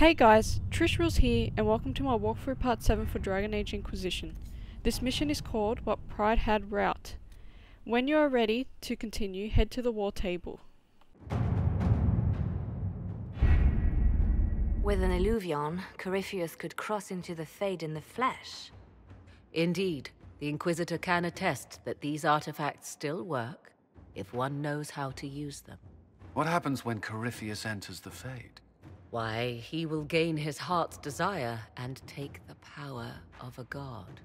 Hey guys, Trish Rulz here, and welcome to my walkthrough part 7 for Dragon Age Inquisition. This mission is called What Pride Had Wrought. When you are ready to continue, head to the war table. With an illuvion, Corypheus could cross into the Fade in the flesh. Indeed, the Inquisitor can attest that these artifacts still work, if one knows how to use them. What happens when Corypheus enters the Fade? Why, he will gain his heart's desire and take the power of a god.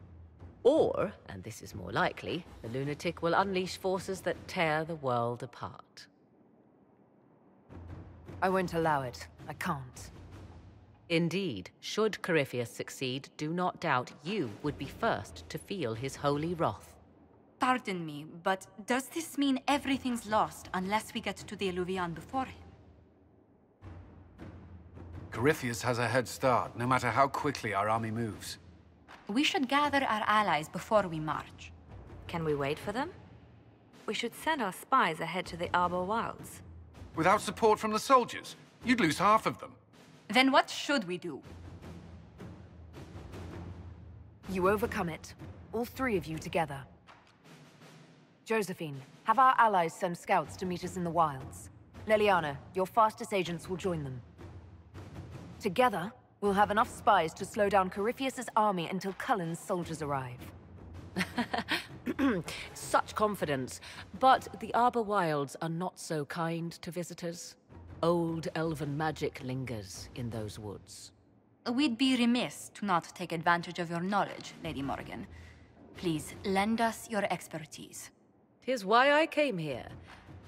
Or, and this is more likely, the lunatic will unleash forces that tear the world apart. I won't allow it. I can't. Indeed, should Corypheus succeed, do not doubt you would be first to feel his holy wrath. Pardon me, but does this mean everything's lost unless we get to the Illuvion before him? Corypheus has a head start, no matter how quickly our army moves. We should gather our allies before we march. Can we wait for them? We should send our spies ahead to the Arbor Wilds. Without support from the soldiers, you'd lose half of them. Then what should we do? You overcome it. All three of you together. Josephine, have our allies send scouts to meet us in the wilds. Leliana, your fastest agents will join them. Together, we'll have enough spies to slow down Corypheus's army until Cullen's soldiers arrive. Such confidence, but the Arbor Wilds are not so kind to visitors. Old elven magic lingers in those woods. We'd be remiss to not take advantage of your knowledge, Lady Morgan. Please, lend us your expertise. 'Tis why I came here,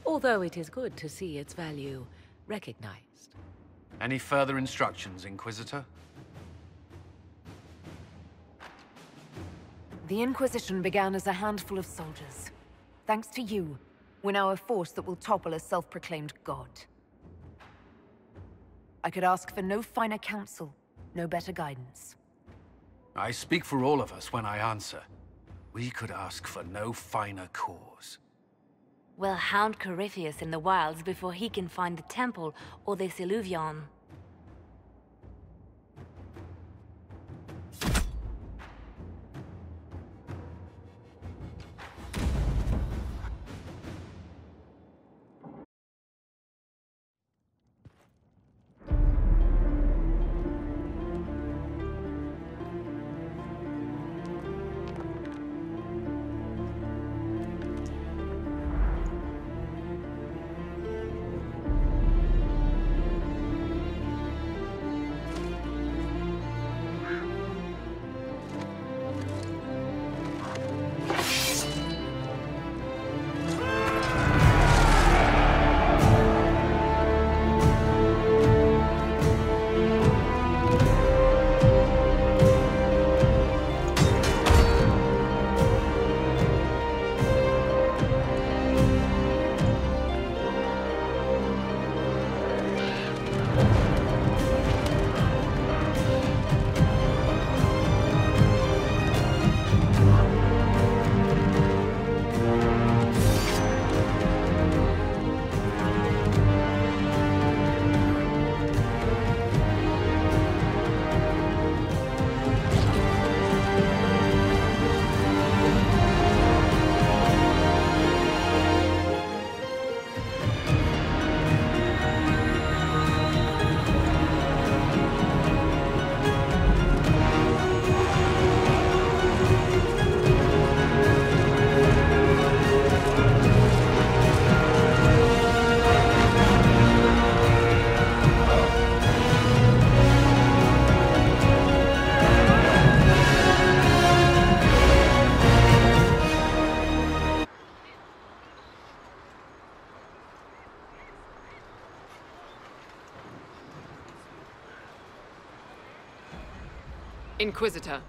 although it is good to see its value recognized. Any further instructions, Inquisitor? The Inquisition began as a handful of soldiers. Thanks to you, we're now a force that will topple a self-proclaimed god. I could ask for no finer counsel, no better guidance. I speak for all of us when I answer. We could ask for no finer cause. We'll hound Corypheus in the wilds before he can find the temple or this illuvion. Inquisitor,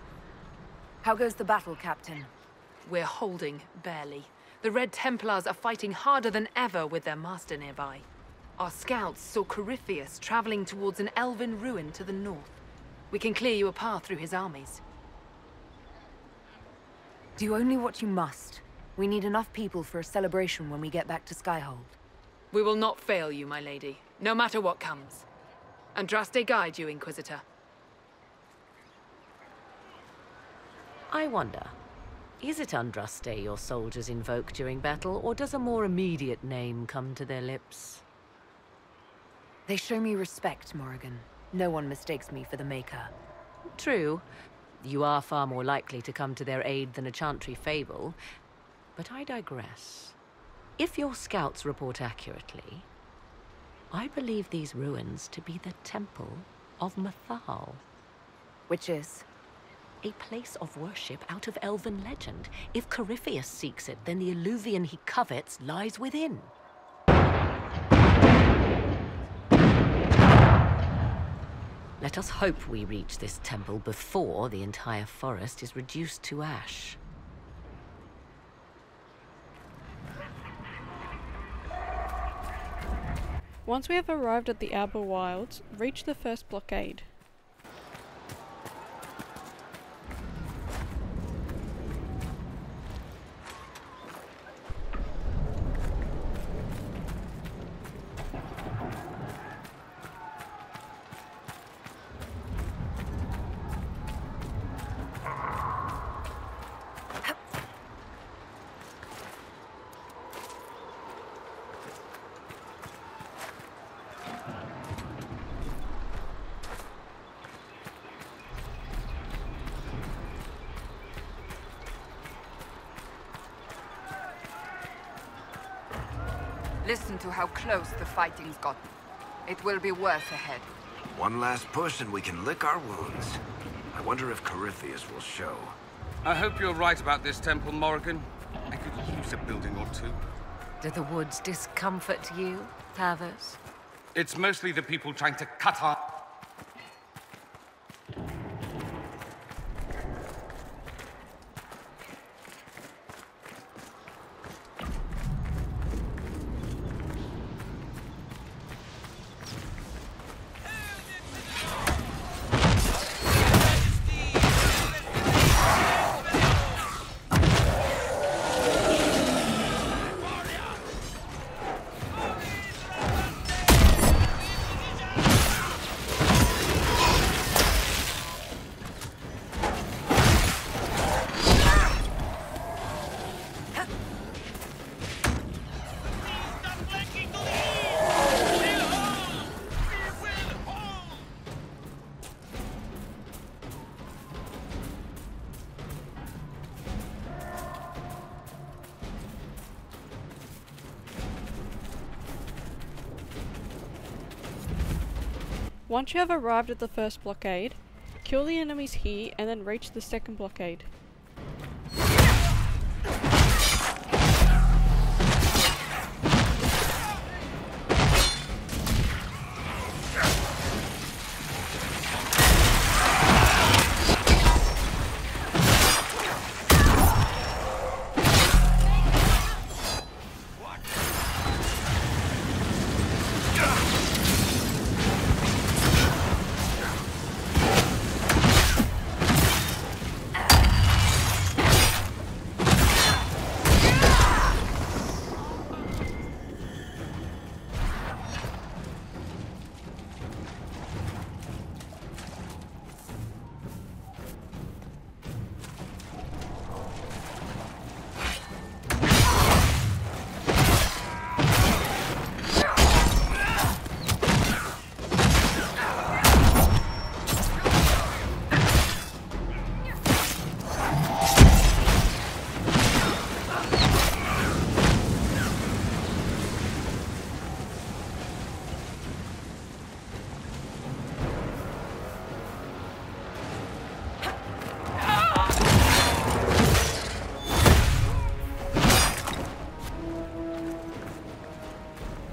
How goes the battle, Captain? we're holding, barely. The Red Templars are fighting harder than ever with their master nearby. Our scouts saw Corypheus traveling towards an elven ruin to the north. We can clear you a path through his armies. Do only what you must. We need enough people for a celebration when we get back to Skyhold. We will not fail you, my lady, no matter what comes. Andraste guide you, Inquisitor. I wonder, is it Andraste your soldiers invoke during battle, or does a more immediate name come to their lips? They show me respect, Morrigan. No one mistakes me for the Maker. True. You are far more likely to come to their aid than a Chantry fable. But I digress. If your scouts report accurately, I believe these ruins to be the Temple of Mathal. Which is? A place of worship out of elven legend. If Corypheus seeks it, then the Illuvian he covets lies within. Let us hope we reach this temple before the entire forest is reduced to ash. Once we have arrived at the Outer Wilds, reach the first blockade. Listen to how close the fighting's gotten. It will be worse ahead. One last push and we can lick our wounds. I wonder if Corypheus will show. I hope you're right about this temple, Morrigan. I could use a building or two. Do the woods discomfort you, Tavos? It's mostly the people trying to cut our... Once you have arrived at the first blockade, kill the enemies here and then reach the second blockade.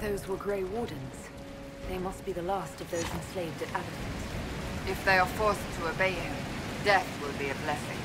Those were Grey Wardens. They must be the last of those enslaved at Adamant. If they are forced to obey him, death will be a blessing.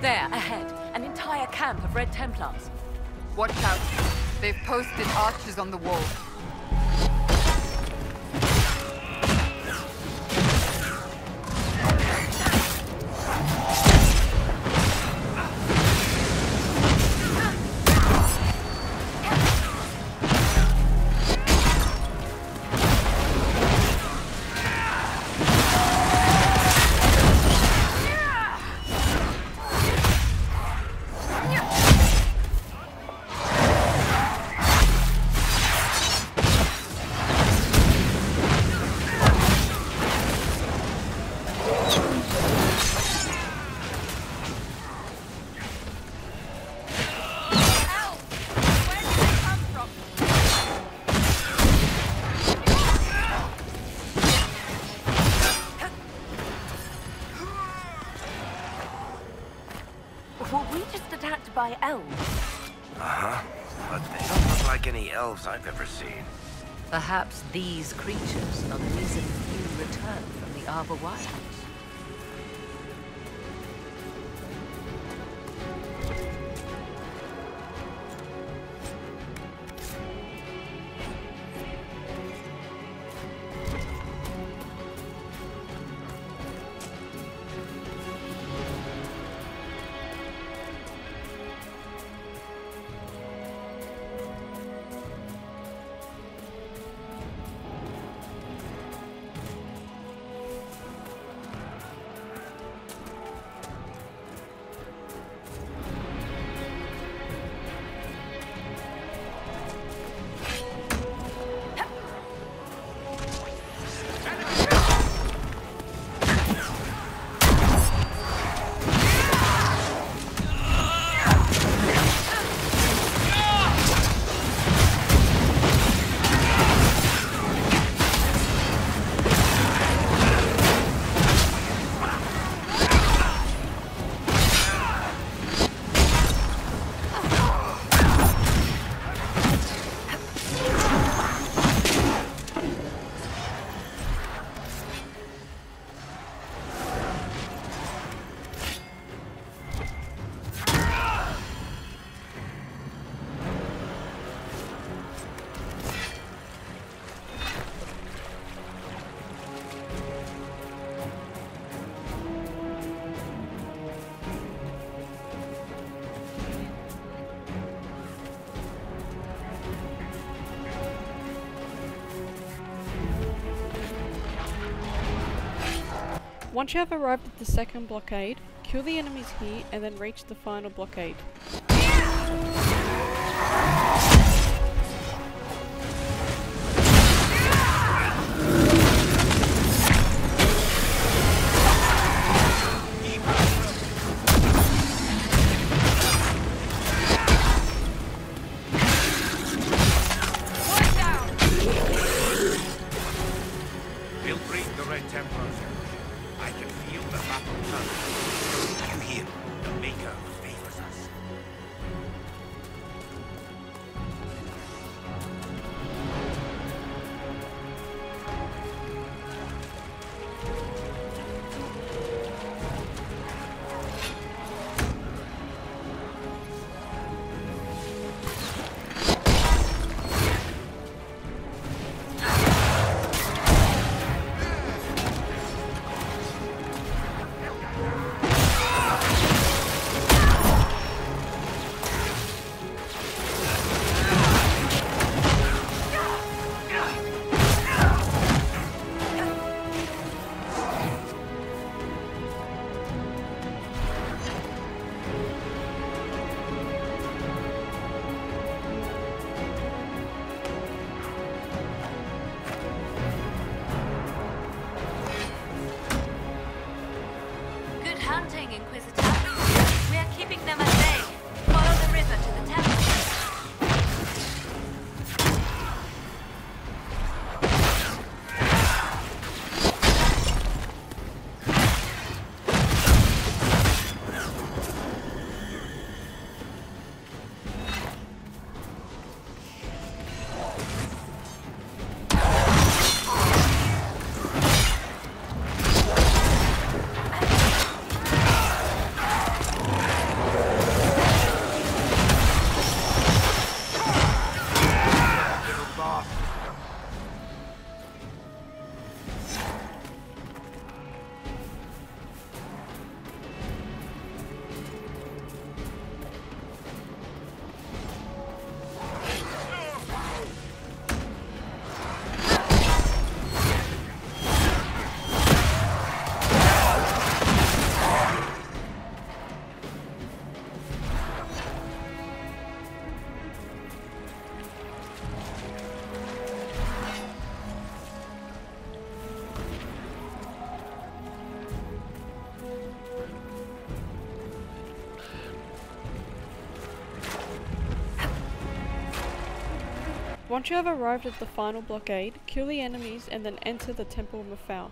There, ahead. An entire camp of Red Templars. Watch out. They've posted archers on the wall. Were we just attacked by elves? Uh-huh. But they don't look like any elves I've ever seen. Perhaps these creatures are the reason you returned from the Arbor Wilds. Once you have arrived at the second blockade, kill the enemies here and then reach the final blockade. We'll break the Red Templars. I can feel the battle coming. You hear? The Maker favors us. Good hunting, Inquisitor. We are keeping them at bay. Follow the river to the temple. Once you have arrived at the final blockade, kill the enemies and then enter the Temple of Mithal.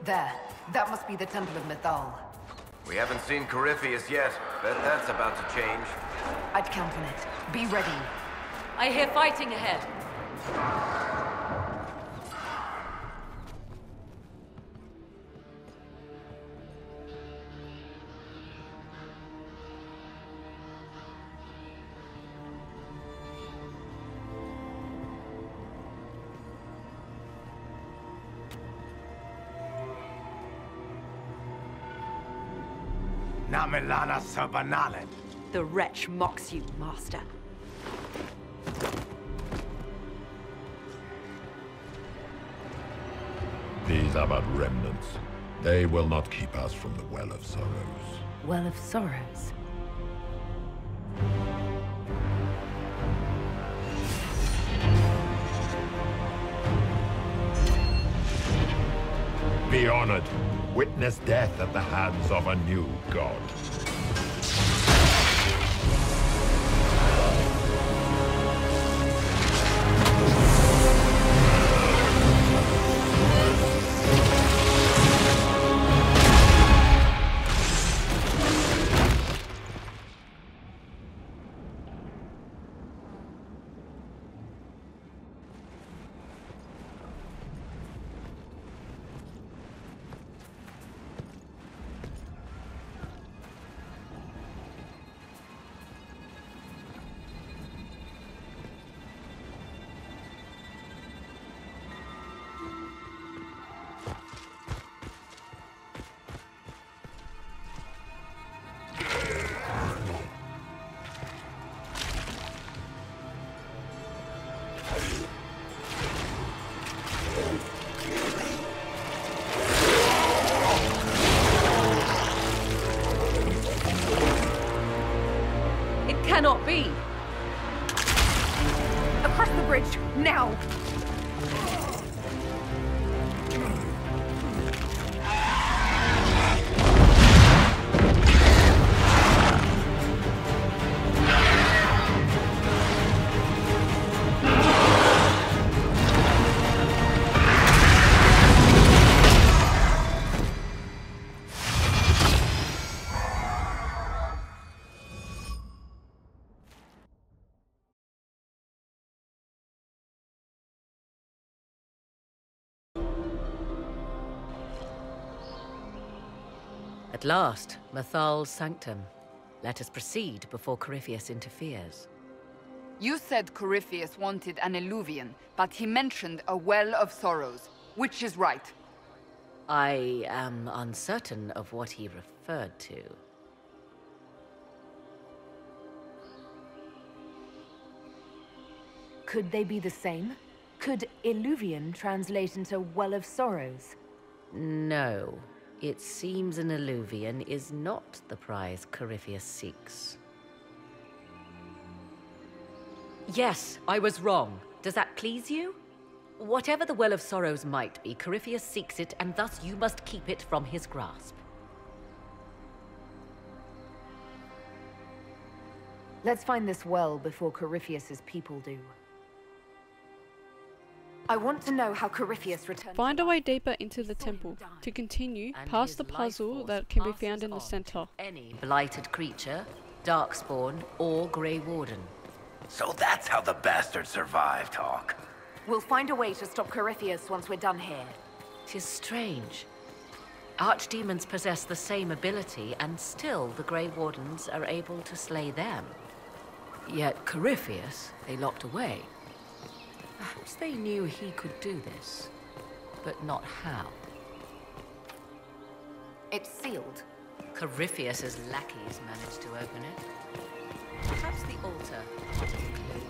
There. That must be the Temple of Mithal. We haven't seen Corypheus yet. Bet that's about to change. I'd count on it. Be ready. I hear fighting ahead. Namelana Sabanalen. The wretch mocks you, Master. These are but remnants. They will not keep us from the Well of Sorrows. Well of Sorrows. Be honored. Witness death at the hands of a new god. Cannot be! Across the bridge, now! At last, Mithal's sanctum. Let us proceed before Corypheus interferes. You said Corypheus wanted an eluvian, but he mentioned a Well of Sorrows. Which is right? I am uncertain of what he referred to. Could they be the same? Could eluvian translate into Well of Sorrows? No. It seems an eluvian is not the prize Corypheus seeks. Yes, I was wrong. Does that please you? Whatever the Well of Sorrows might be, Corypheus seeks it, and thus you must keep it from his grasp. Let's find this well before Corypheus's people do. I want to know how Corypheus returned. Find a way deeper into the temple to continue past the puzzle that can be found in the center. Any blighted creature, Darkspawn or Grey Warden. So that's how the bastard survived, Hawk. We'll find a way to stop Corypheus once we're done here. 'Tis strange. Archdemons possess the same ability, and still the Grey Wardens are able to slay them. Yet Corypheus, they locked away. Perhaps they knew he could do this, but not how. It's sealed. Corypheus's lackeys managed to open it. Perhaps the altar offers a clue.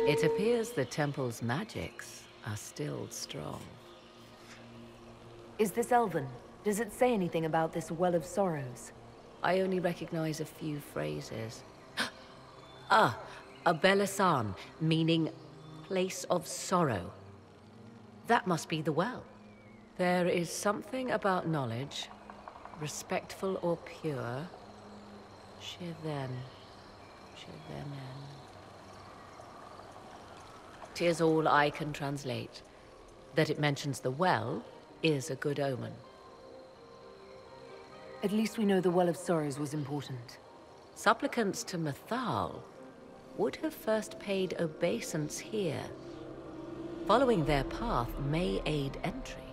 It appears the temple's magics are still strong. Is this Elven? Does it say anything about this Well of Sorrows? I only recognize a few phrases. Ah, a Belisan, meaning place of sorrow. That must be the well. There is something about knowledge, respectful or pure. Shiven. 'Tis all I can translate. That it mentions the well is a good omen. At least we know the Well of Sorrows was important. Supplicants to Mythal would have first paid obeisance here. Following their path may aid entry.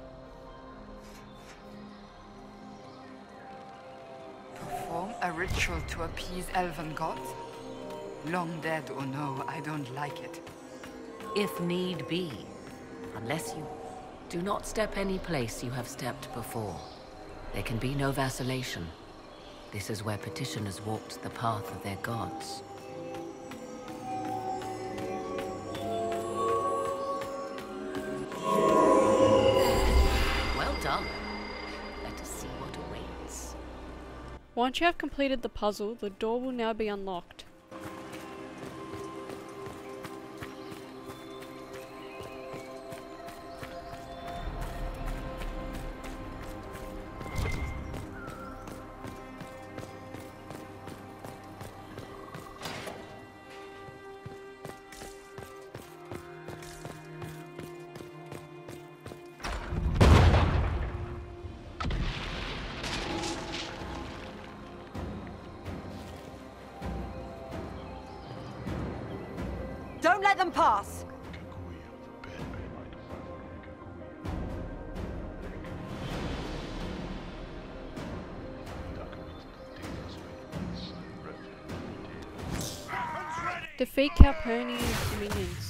Perform a ritual to appease elven gods? Long dead or no, I don't like it. If need be. Unless you do not step any place you have stepped before. There can be no vacillation. This is where petitioners walked the path of their gods. Well done. Let us see what awaits. Once you have completed the puzzle, the door will now be unlocked. Don't let them pass! Defeat Calpurnia's minions.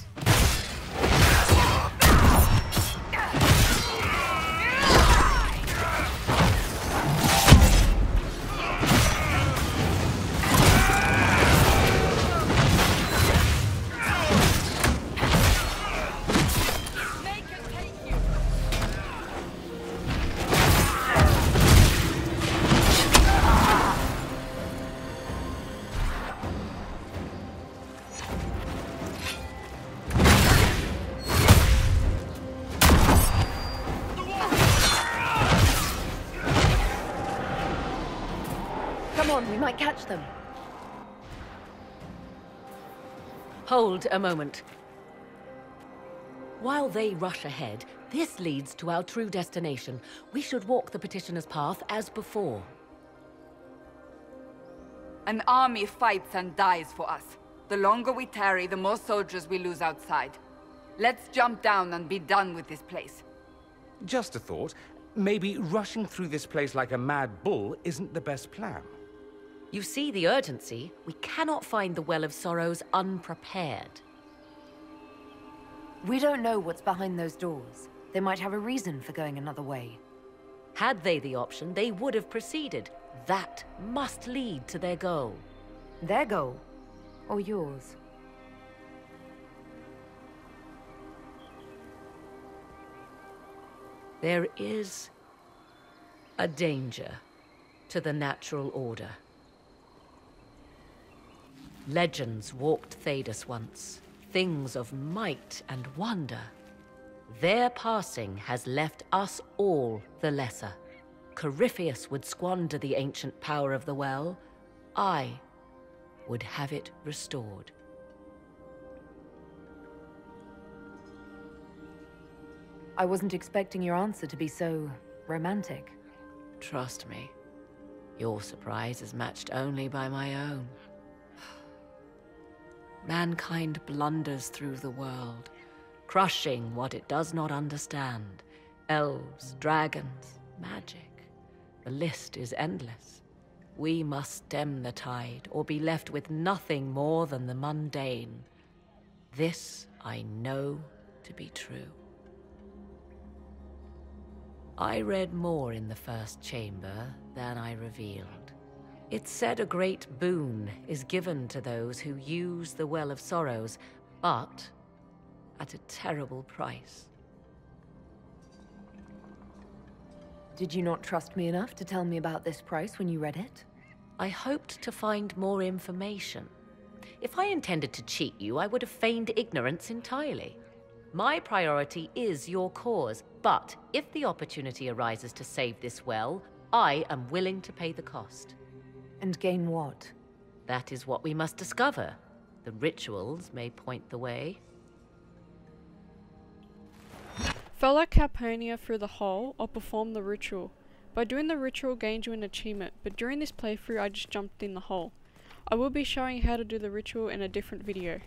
Come on, we might catch them. Hold a moment. While they rush ahead, this leads to our true destination. We should walk the petitioner's path as before. An army fights and dies for us. The longer we tarry, the more soldiers we lose outside. Let's jump down and be done with this place. Just a thought. Maybe rushing through this place like a mad bull isn't the best plan. You see the urgency? We cannot find the Well of Sorrows unprepared. We don't know what's behind those doors. They might have a reason for going another way. Had they the option, they would have proceeded. That must lead to their goal. Their goal? Or yours? There is a danger to the natural order. Legends walked Thedas once, things of might and wonder. Their passing has left us all the lesser. Corypheus would squander the ancient power of the well. I would have it restored. I wasn't expecting your answer to be so romantic. Trust me, your surprise is matched only by my own. Mankind blunders through the world, crushing what it does not understand. Elves, dragons, magic. The list is endless. We must stem the tide, or be left with nothing more than the mundane. This I know to be true. I read more in the first chamber than I revealed. It said a great boon is given to those who use the Well of Sorrows, but at a terrible price. Did you not trust me enough to tell me about this price when you read it? I hoped to find more information. If I intended to cheat you, I would have feigned ignorance entirely. My priority is your cause, but if the opportunity arises to save this well, I am willing to pay the cost. And gain what? That is what we must discover. The rituals may point the way. Follow Carponia through the hole or perform the ritual. By doing the ritual gains you an achievement, but during this playthrough I just jumped in the hole. I will be showing how to do the ritual in a different video.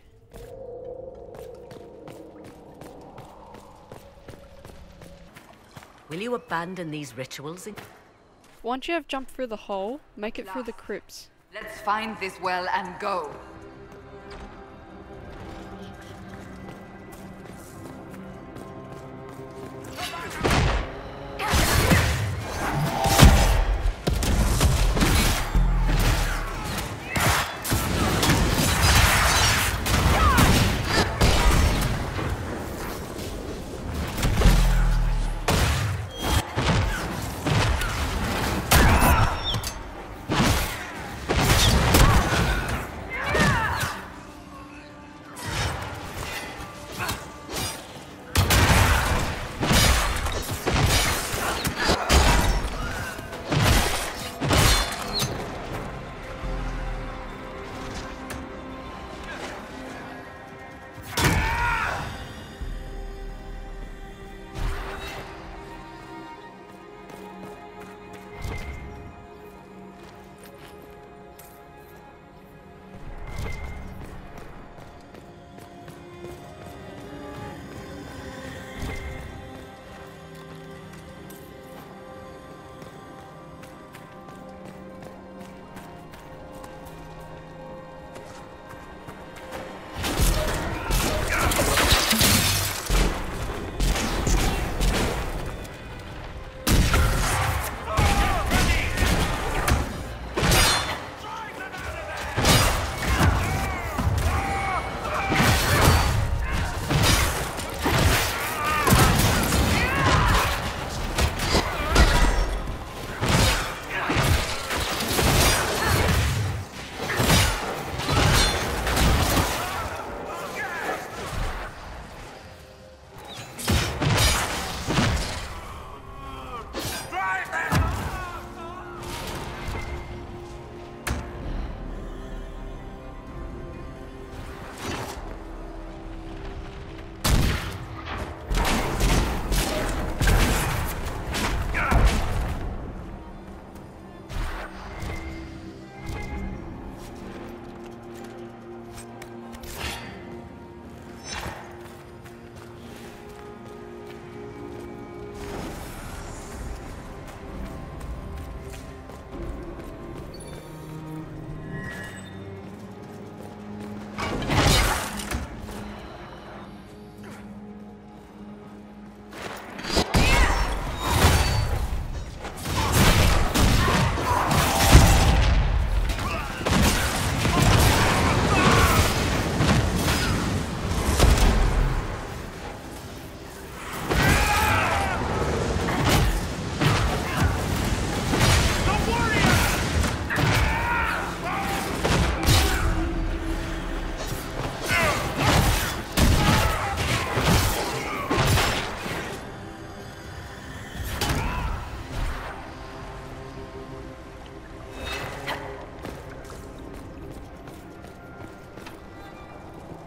Will you abandon these rituals? Once you have jumped through the hole, make it through the crypts. Let's find this well and go.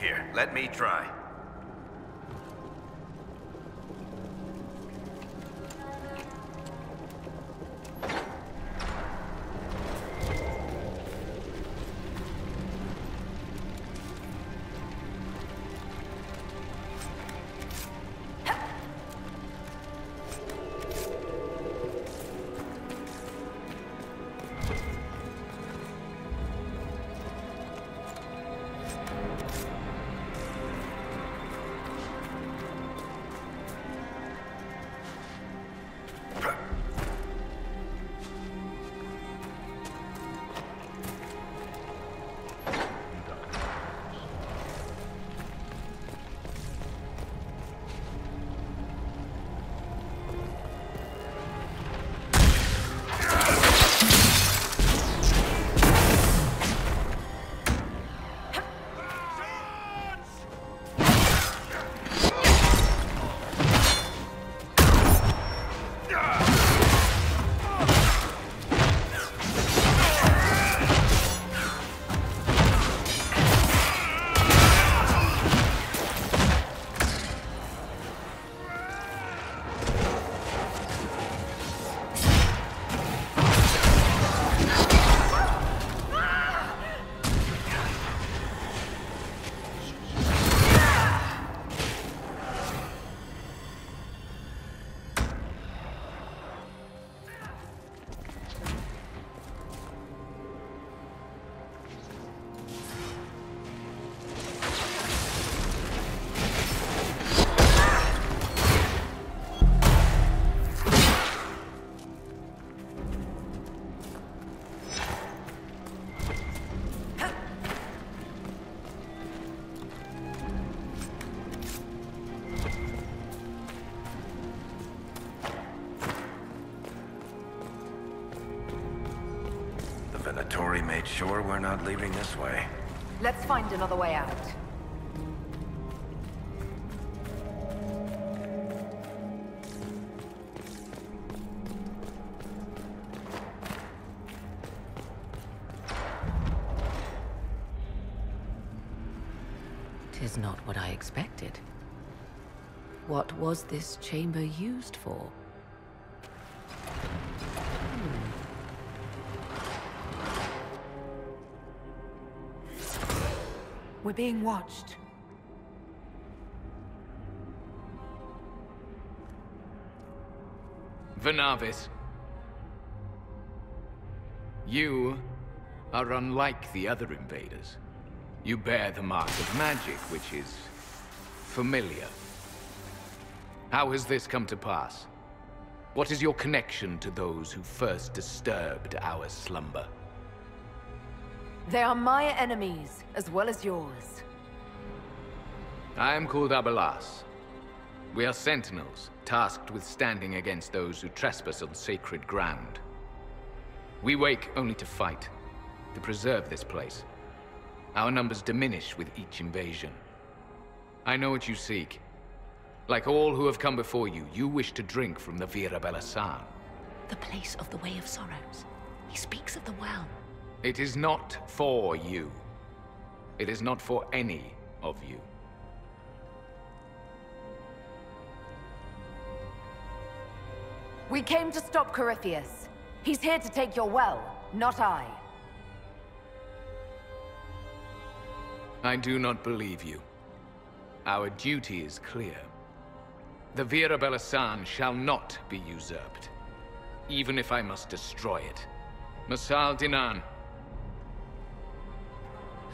Here, let me try. Venatori made sure we're not leaving this way. Let's find another way out. Tis not what I expected. What was this chamber used for? We're being watched. Venavis. You are unlike the other invaders. You bear the mark of magic, which is familiar. How has this come to pass? What is your connection to those who first disturbed our slumber? They are my enemies, as well as yours. I am called Abelas. We are sentinels, tasked with standing against those who trespass on sacred ground. We wake only to fight, to preserve this place. Our numbers diminish with each invasion. I know what you seek. Like all who have come before you, you wish to drink from the Vira Belasan. The place of the Way of Sorrows. He speaks of the well. It is not for you. It is not for any of you. We came to stop Corypheus. He's here to take your well, not I. I do not believe you. Our duty is clear. The Vira Belasan shall not be usurped, even if I must destroy it. Masal Dinan.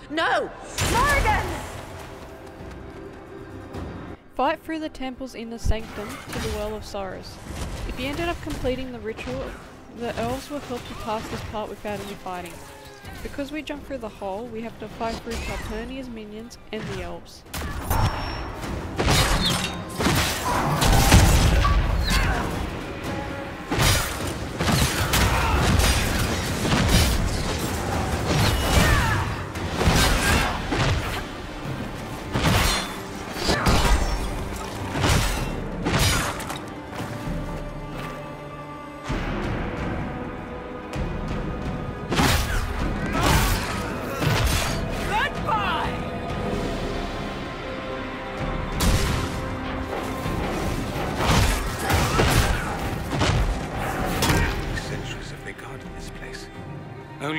No! Morgan! Fight through the temple's inner sanctum to the Well of Sorrows. If you ended up completing the ritual, the elves will help you pass this part without any fighting. Because we jump through the hole, we have to fight through Calpurnia's minions and the elves.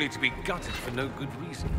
only to be gutted for no good reason.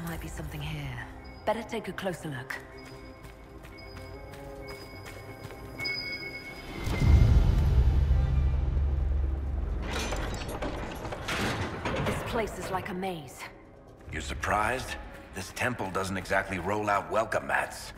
Might be something here. Better take a closer look. This place is like a maze. You're surprised? This temple doesn't exactly roll out welcome mats.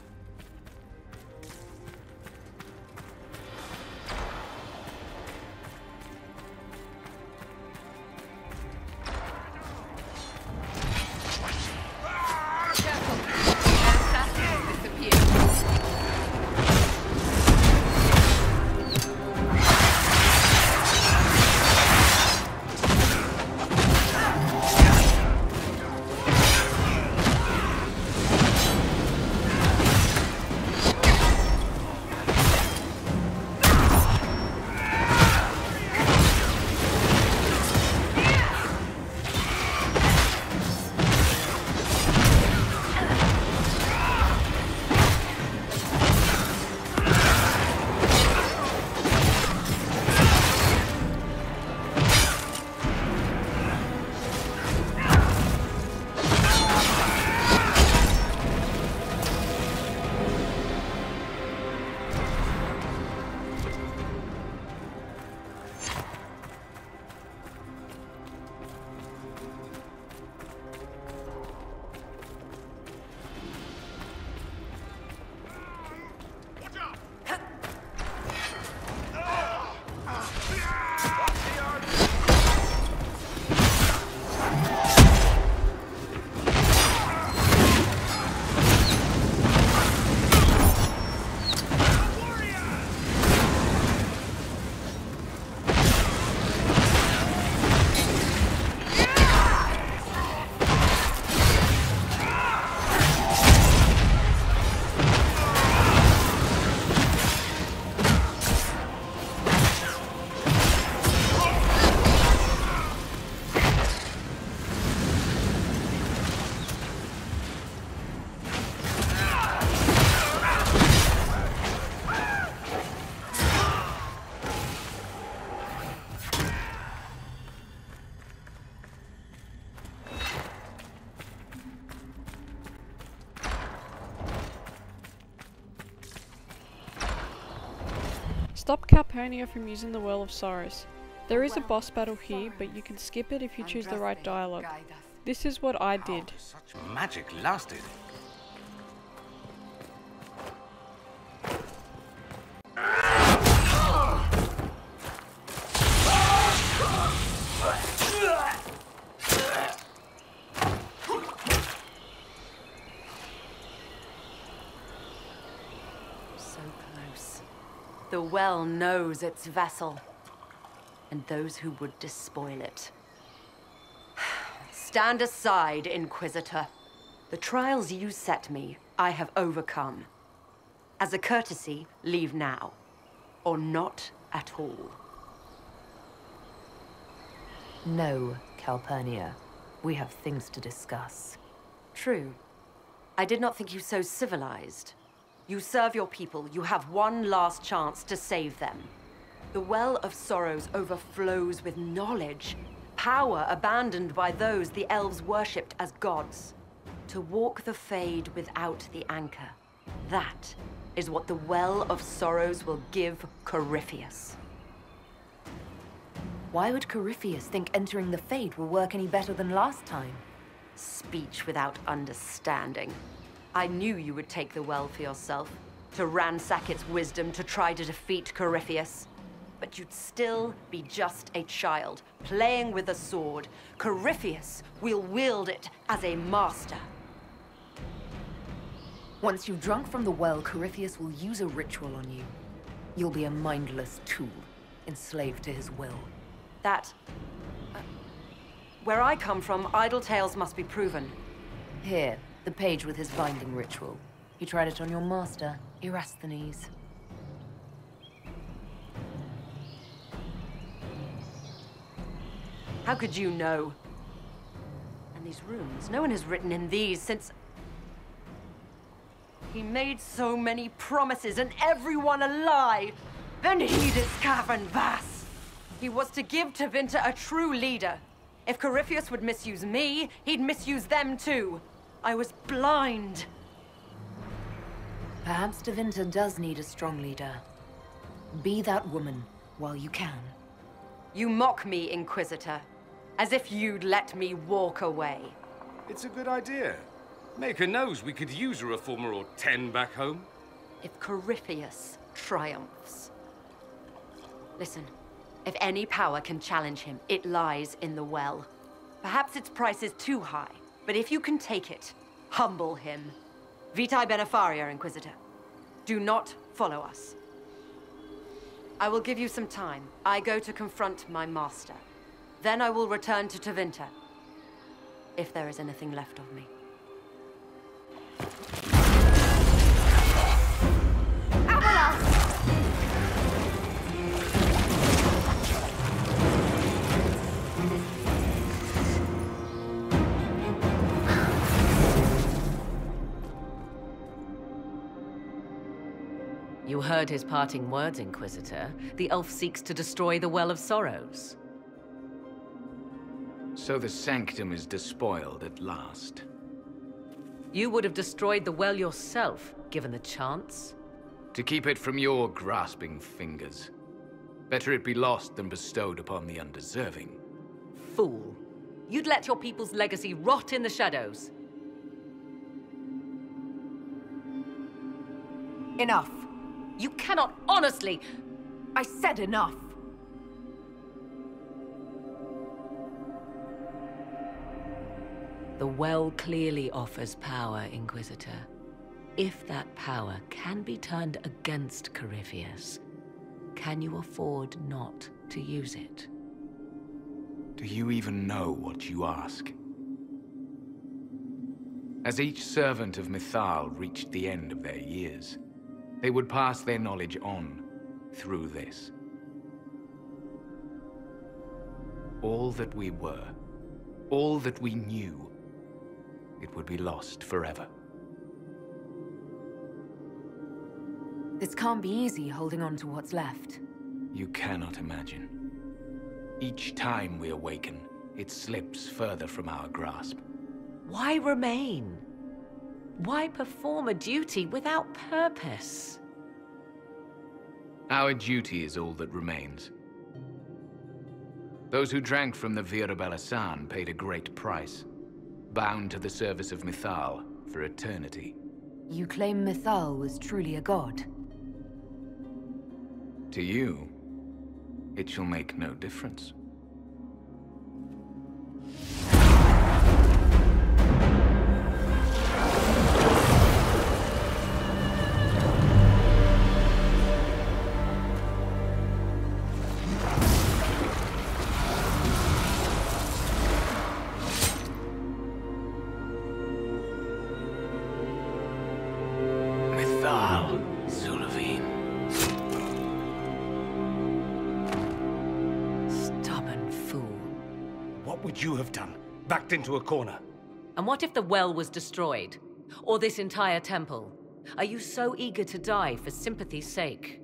Stop Calpurnia from using the Well of Sorrows. There is a boss battle here, but you can skip it if you choose the right dialogue. This is what I did. Such magic lasted. So close. The well knows its vessel, and those who would despoil it. Stand aside, Inquisitor. The trials you set me, I have overcome. As a courtesy, leave now. Or not at all. No, Calpurnia. We have things to discuss. True. I did not think you so civilized. You serve your people. You have one last chance to save them. The Well of Sorrows overflows with knowledge, power abandoned by those the elves worshipped as gods. To walk the Fade without the anchor. That is what the Well of Sorrows will give Corypheus. Why would Corypheus think entering the Fade will work any better than last time? Speech without understanding. I knew you would take the well for yourself, to ransack its wisdom to try to defeat Corypheus. But you'd still be just a child, playing with a sword. Corypheus will wield it as a master. Once you've drunk from the well, Corypheus will use a ritual on you. You'll be a mindless tool, enslaved to his will. Where I come from, idle tales must be proven. Here, the page with his binding ritual. He tried it on your master, Erasthenes. How could you know? And these runes, no one has written in these since... He made so many promises, and everyone a lie! Then he did cavern Vass! He was to give Tevinter a true leader. If Corypheus would misuse me, he'd misuse them too. I was blind. Perhaps Tevinter does need a strong leader. Be that woman while you can. You mock me, Inquisitor. As if you'd let me walk away. It's a good idea. Maker knows we could use a reformer or 10 back home. If Corypheus triumphs. Listen, if any power can challenge him, it lies in the well. Perhaps its price is too high, but if you can take it, humble him. Vitae Benefaria, Inquisitor. Do not follow us. I will give you some time. I go to confront my master. Then I will return to Tevinter, if there is anything left of me. You heard his parting words, Inquisitor. The elf seeks to destroy the Well of Sorrows. So the Sanctum is despoiled at last. You would have destroyed the well yourself, given the chance. To keep it from your grasping fingers. Better it be lost than bestowed upon the undeserving. Fool. You'd let your people's legacy rot in the shadows. Enough. You cannot honestly... I said enough. The well clearly offers power, Inquisitor. If that power can be turned against Corypheus, can you afford not to use it? Do you even know what you ask? As each servant of Mythal reached the end of their years, they would pass their knowledge on through this. All that we were, all that we knew, it would be lost forever. This can't be easy, holding on to what's left. You cannot imagine. Each time we awaken, it slips further from our grasp. Why remain? Why perform a duty without purpose? Our duty is all that remains. Those who drank from the Virabella San paid a great price, bound to the service of Mythal for eternity. You claim Mythal was truly a god? To you, it shall make no difference. You have done, backed into a corner. And what if the well was destroyed? Or this entire temple? Are you so eager to die for sympathy's sake?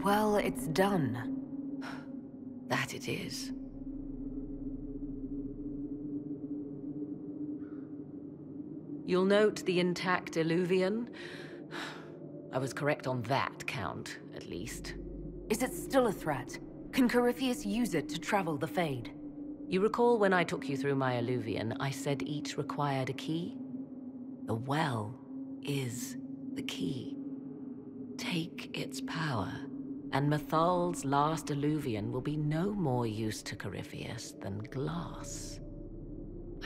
Well, it's done. That it is. You'll note the intact Illuvian. I was correct on that count, at least. Is it still a threat? Can Corypheus use it to travel the Fade? You recall when I took you through my Illuvian, I said each required a key? The well is the key. Take its power, and Mathal's last Illuvian will be no more use to Corypheus than glass.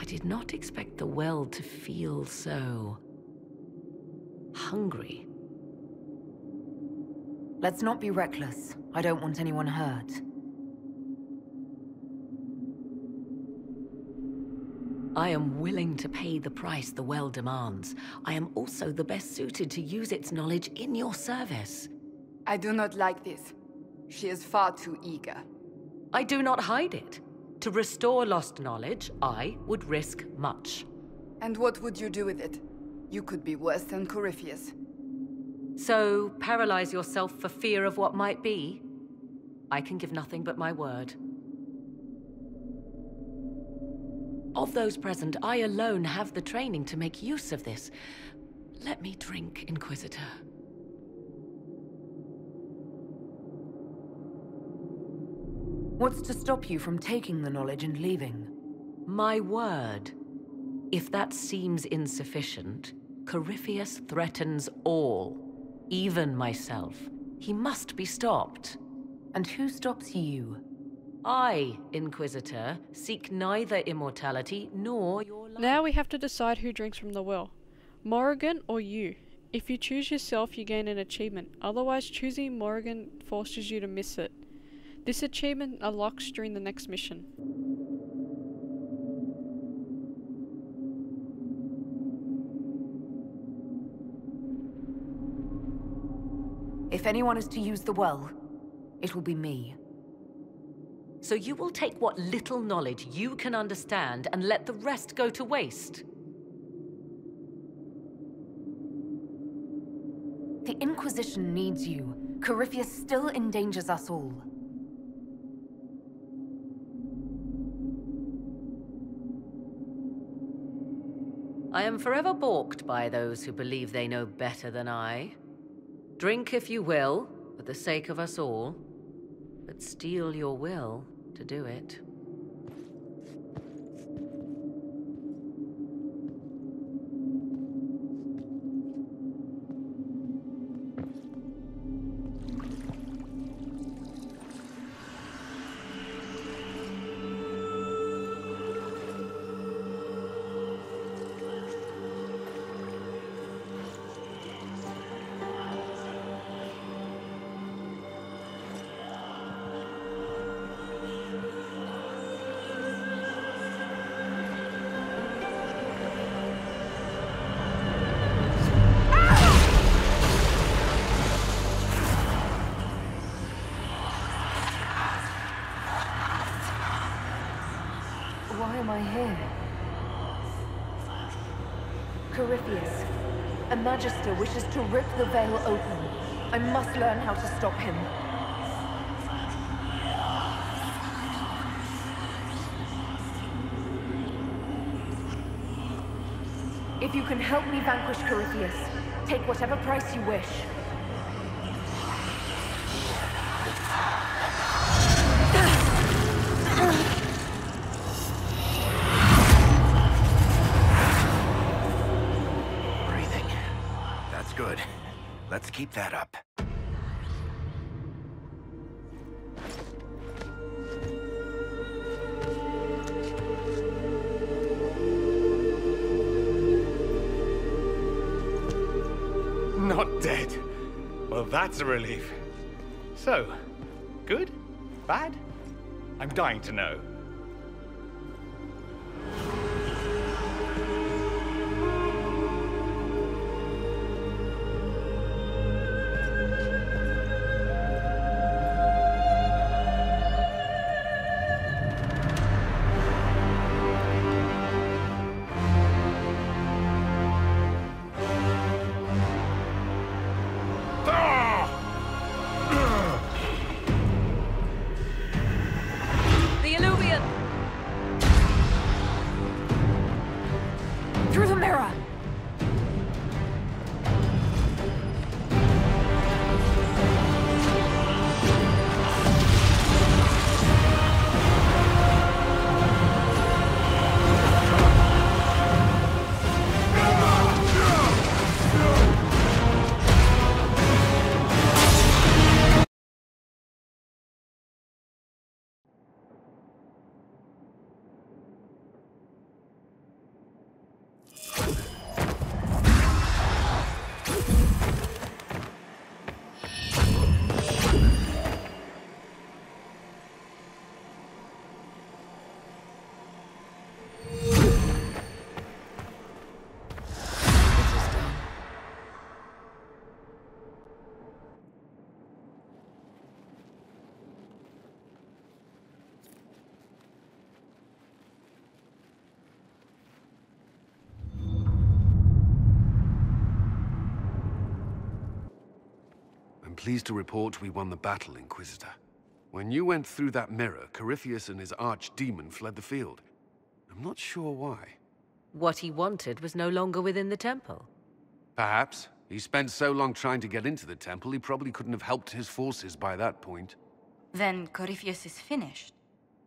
I did not expect the well to feel so hungry. Let's not be reckless. I don't want anyone hurt. I am willing to pay the price the well demands. I am also the best suited to use its knowledge in your service. I do not like this. She is far too eager. I do not hide it. To restore lost knowledge, I would risk much. And what would you do with it? You could be worse than Corypheus. So, paralyze yourself for fear of what might be? I can give nothing but my word. Of those present, I alone have the training to make use of this. Let me drink, Inquisitor. What's to stop you from taking the knowledge and leaving? My word. If that seems insufficient, Corypheus threatens all, even myself. He must be stopped. And who stops you? I, Inquisitor, seek neither immortality nor your life. Now we have to decide who drinks from the well. Morrigan or you. If you choose yourself, you gain an achievement. Otherwise, choosing Morrigan forces you to miss it. This achievement unlocks during the next mission. If anyone is to use the well, it will be me. So you will take what little knowledge you can understand and let the rest go to waste? The Inquisition needs you. Corypheus still endangers us all. I am forever balked by those who believe they know better than I. Drink if you will, for the sake of us all, but steel your will to do it. Why am I here? Corypheus, a Magister wishes to rip the veil open. I must learn how to stop him. If you can help me vanquish Corypheus, take whatever price you wish. Good. Let's keep that up. Not dead. Well, that's a relief. So, good? Bad? I'm dying to know. The Illuvian! pleased to report we won the battle, Inquisitor. When you went through that mirror, Corypheus and his archdemon fled the field. I'm not sure why. What he wanted was no longer within the temple. Perhaps. He spent so long trying to get into the temple, he probably couldn't have helped his forces by that point. Then Corypheus is finished.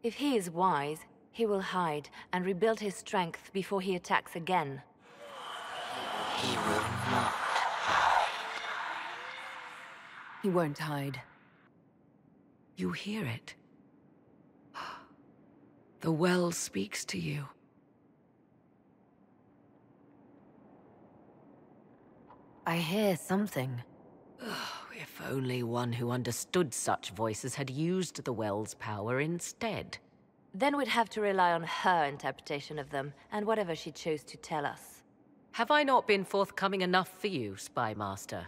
If he is wise, he will hide and rebuild his strength before he attacks again. He will not. He won't hide. You hear it. The well speaks to you. I hear something. If only one who understood such voices had used the well's power instead. Then we'd have to rely on her interpretation of them, and whatever she chose to tell us. Have I not been forthcoming enough for you, Spy Master?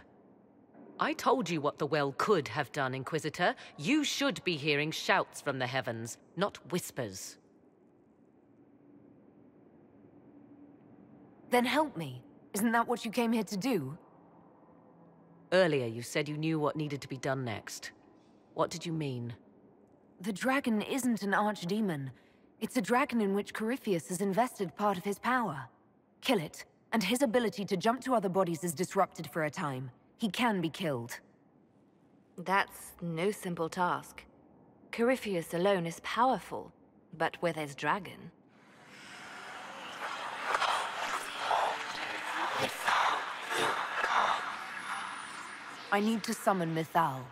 I told you what the well could have done, Inquisitor. You should be hearing shouts from the heavens, not whispers. Then help me. Isn't that what you came here to do? Earlier you said you knew what needed to be done next. What did you mean? The dragon isn't an archdemon. It's a dragon in which Corypheus has invested part of his power. Kill it, and his ability to jump to other bodies is disrupted for a time. He can be killed. That's no simple task. Corypheus alone is powerful, but with his dragon... I need to summon Mythal.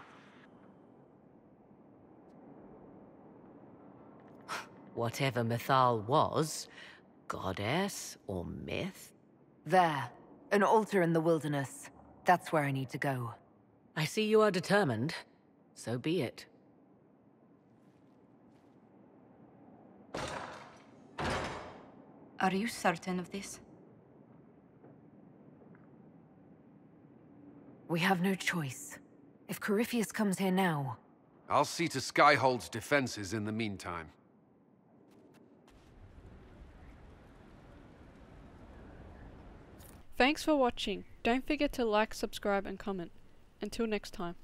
Whatever Mythal was, goddess or myth? There, an altar in the wilderness. That's where I need to go. I see you are determined. So be it. Are you certain of this? We have no choice. If Corypheus comes here now... I'll see to Skyhold's defenses in the meantime. Thanks for watching. Don't forget to like, subscribe and comment. Until next time.